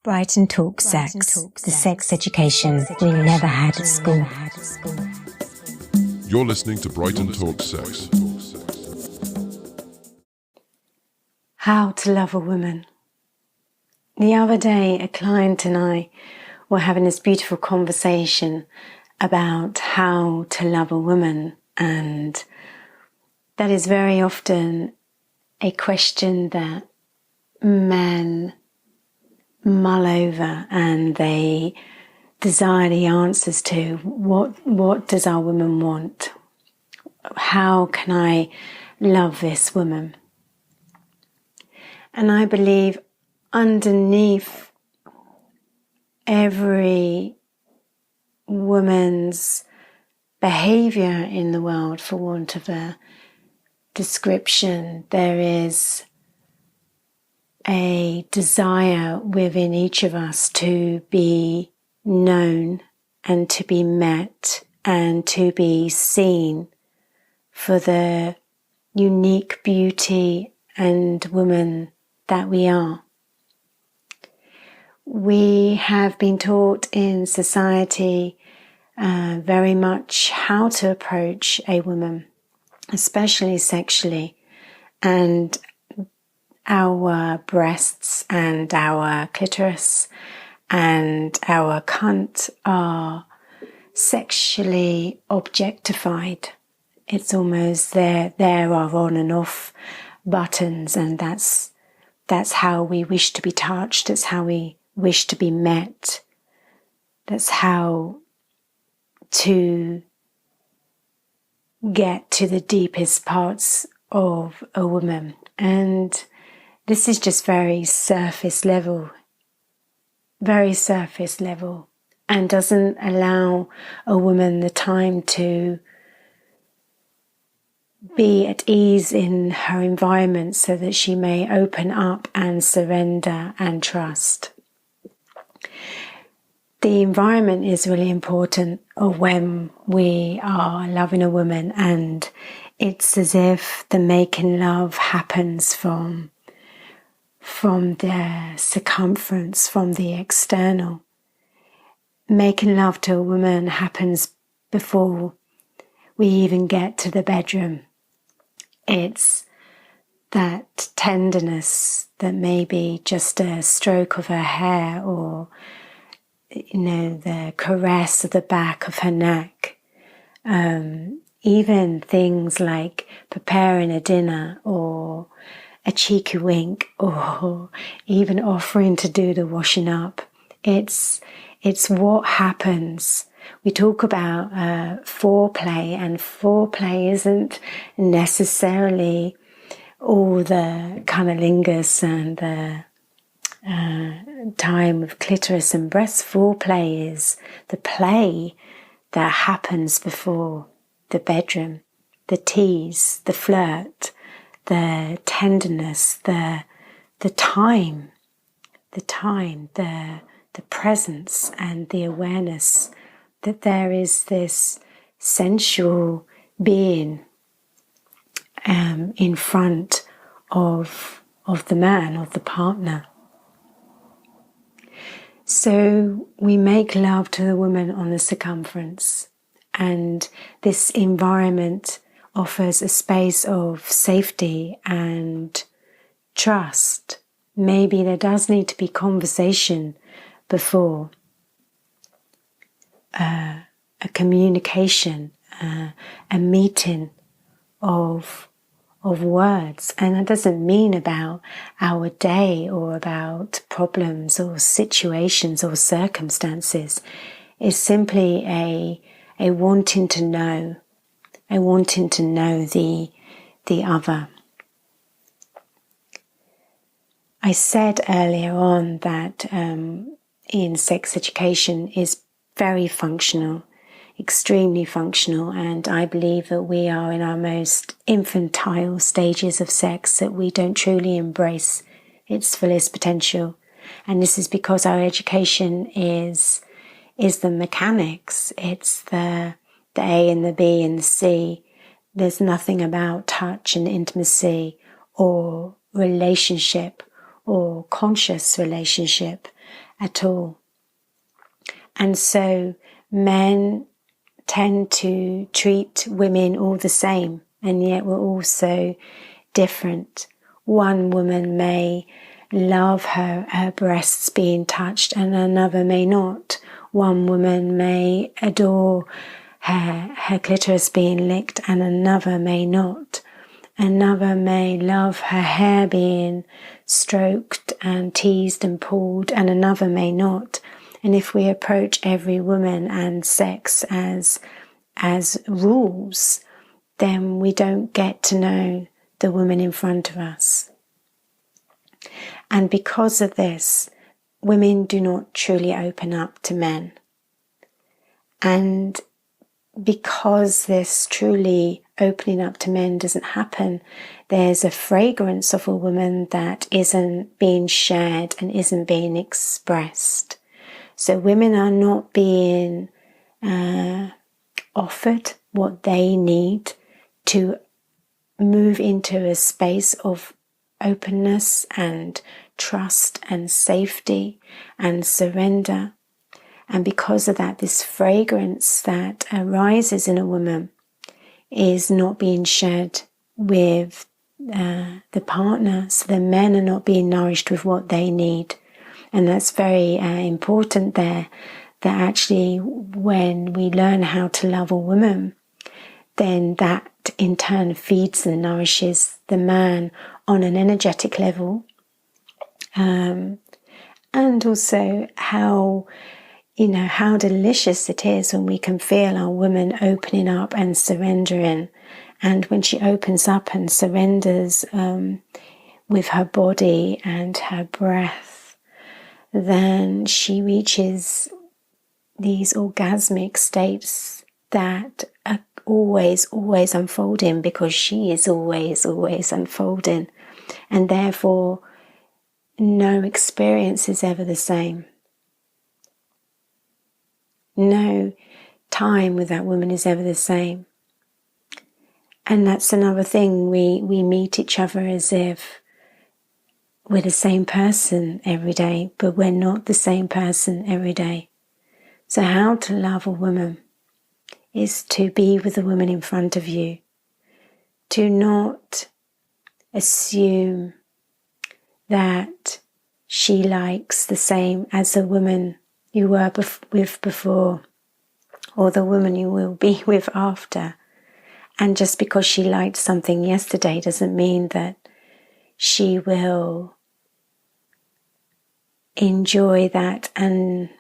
Brighton Talk Sex, the sex education we never had at school. You're listening to Brighton Talk Sex. How to love a woman. The other day, a client and I were having this beautiful conversation about how to love a woman, and that is very often a question that men mull over and they desire the answers to. What does our woman want? How can I love this woman? And I believe underneath every woman's behaviour in the world, for want of a description, there is a desire within each of us to be known and to be met and to be seen for the unique beauty and woman that we are. We have been taught in society very much how to approach a woman, especially sexually, and our breasts and our clitoris and our cunt are sexually objectified. It's almost there are on and off buttons, and that's how we wish to be touched. That's how we wish to be met. That's how to get to the deepest parts of a woman. And this is just very surface level, and doesn't allow a woman the time to be at ease in her environment so that she may open up and surrender and trust. The environment is really important when we are loving a woman, and it's as if the making love happens from the circumference, from the external. Making love to a woman happens before we even get to the bedroom. It's that tenderness that may be just a stroke of her hair, or the caress of the back of her neck. Even things like preparing a dinner, or a cheeky wink, or even offering to do the washing up. It's what happens. We talk about foreplay, and foreplay isn't necessarily all the cunnilingus and the time of clitoris and breast. Foreplay is the play that happens before the bedroom, the tease, the flirt, the tenderness, the time, the presence, and the awareness that there is this sensual being in front of the man, of the partner. So we make love to the woman on the circumference, and this environment offers a space of safety and trust. Maybe there does need to be conversation before, a communication, a meeting of words. And that doesn't mean about our day or about problems or situations or circumstances. It's simply a wanting to know. I wanting to know the other. I said earlier on that in sex education is very functional, extremely functional, and I believe that we are in our most infantile stages of sex, that we don't truly embrace its fullest potential. And this is because our education is the mechanics. It's the A and the B and the C. There's nothing about touch and intimacy or relationship or conscious relationship at all. And so men tend to treat women all the same, and yet we're all so different. One woman may love her breasts being touched and another may not. One woman may adore her clitoris being licked and another may not. Another may love her hair being stroked and teased and pulled and another may not. And if we approach every woman and sex as rules, then we don't get to know the woman in front of us. And because of this, women do not truly open up to men. And because this truly opening up to men doesn't happen, there's a fragrance of a woman that isn't being shared and isn't being expressed. So women are not being offered what they need to move into a space of openness and trust and safety and surrender. And because of that, this fragrance that arises in a woman is not being shared with the partner. So the men are not being nourished with what they need. And that's very important there, that actually when we learn how to love a woman, then that in turn feeds and nourishes the man on an energetic level. And also how delicious it is when we can feel our woman opening up and surrendering. And when she opens up and surrenders with her body and her breath, then she reaches these orgasmic states that are always unfolding, because she is always unfolding. And therefore, no experience is ever the same. No time with that woman is ever the same. And that's another thing. We meet each other as if we're the same person every day, but we're not the same person every day. So how to love a woman is to be with the woman in front of you. To not assume that she likes the same as the woman you were with before, or the woman you will be with after. And just because she liked something yesterday doesn't mean that she will enjoy that and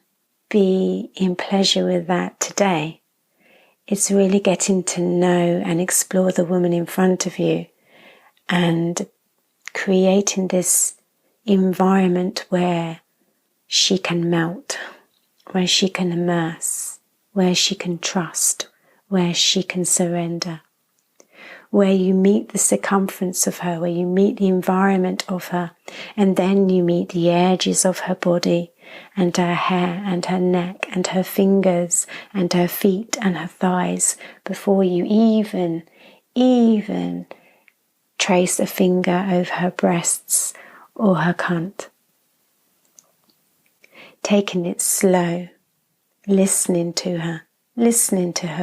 be in pleasure with that today. It's really getting to know and explore the woman in front of you and creating this environment where she can melt, where she can immerse, where she can trust, where she can surrender, where you meet the circumference of her, where you meet the environment of her, and then you meet the edges of her body and her hair and her neck and her fingers and her feet and her thighs before you even trace a finger over her breasts or her cunt. Taking it slow, listening to her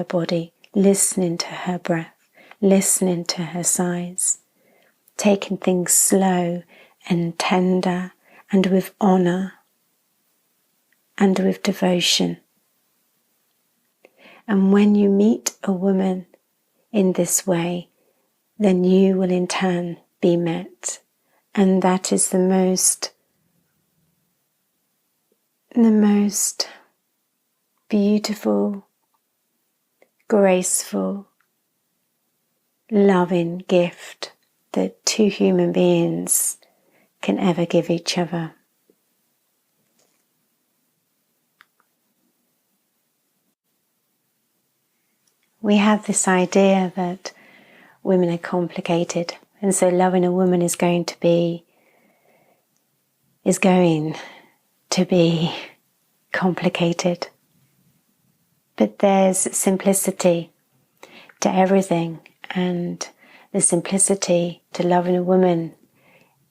body, listening to her breath, listening to her sighs, taking things slow and tender and with honour and with devotion. And when you meet a woman in this way, then you will in turn be met. And that is the most beautiful, graceful, loving gift that two human beings can ever give each other. We have this idea that women are complicated, and so loving a woman is going to be complicated. But there's simplicity to everything, and the simplicity to loving a woman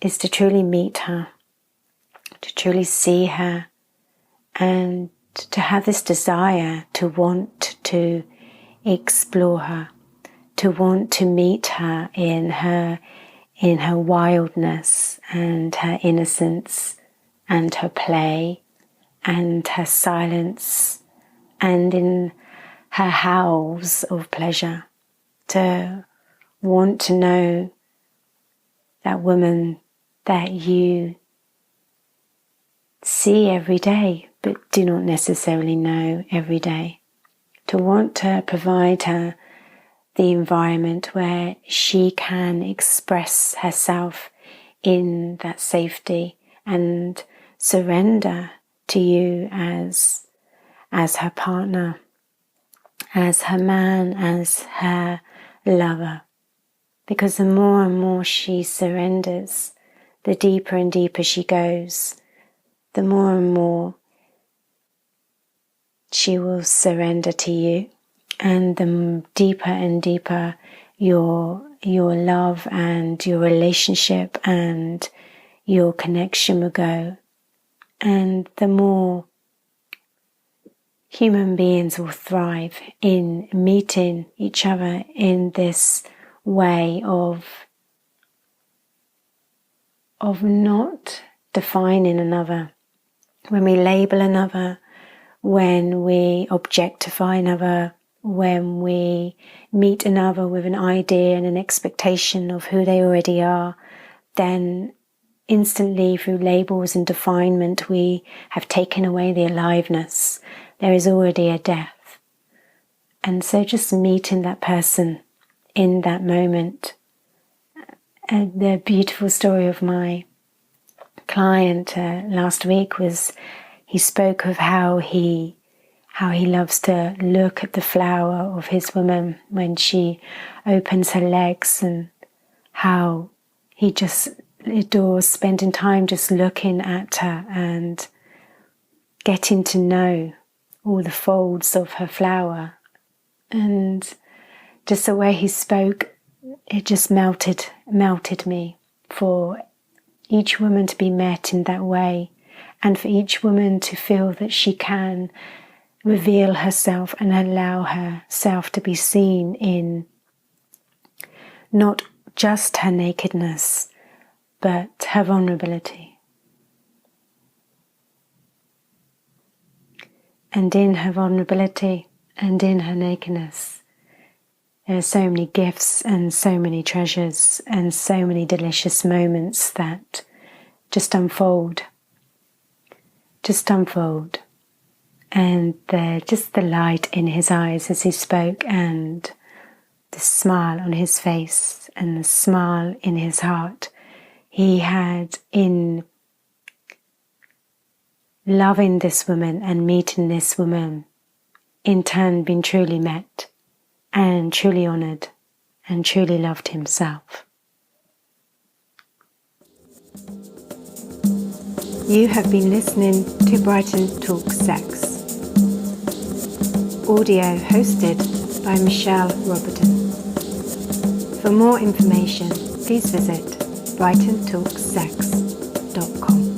is to truly meet her, to truly see her, and to have this desire to want to explore her, to want to meet her in her wildness and her innocence and her play and her silence and in her howls of pleasure, to want to know that woman that you see every day but do not necessarily know every day, to want to provide her the environment where she can express herself in that safety and surrender to you as her partner, as her man, as her lover. Because the more and more she surrenders, the deeper and deeper she goes, the more and more she will surrender to you, and the deeper and deeper your love and your relationship and your connection will go, and the more human beings will thrive in meeting each other in this way of not defining another. When we label another, when we objectify another, when we meet another with an idea and an expectation of who they already are, then instantly through labels and definement we have taken away the aliveness. There is already a death. And so just meeting that person in that moment. And the beautiful story of my client last week was, he spoke of how he loves to look at the flower of his woman when she opens her legs, and how he just adores spending time just looking at her and getting to know all the folds of her flower. And just the way he spoke, it just melted me, for each woman to be met in that way, and for each woman to feel that she can reveal herself and allow herself to be seen in not just her nakedness, but her vulnerability. And in her vulnerability and in her nakedness, there are so many gifts and so many treasures and so many delicious moments that just unfold. And just the light in his eyes as he spoke, and the smile on his face and the smile in his heart. He had, in loving this woman and meeting this woman, in turn been truly met and truly honoured and truly loved himself. You have been listening to Brighton Talks Sex. Audio hosted by Michelle Roberton. For more information, please visit brightontalksex.com.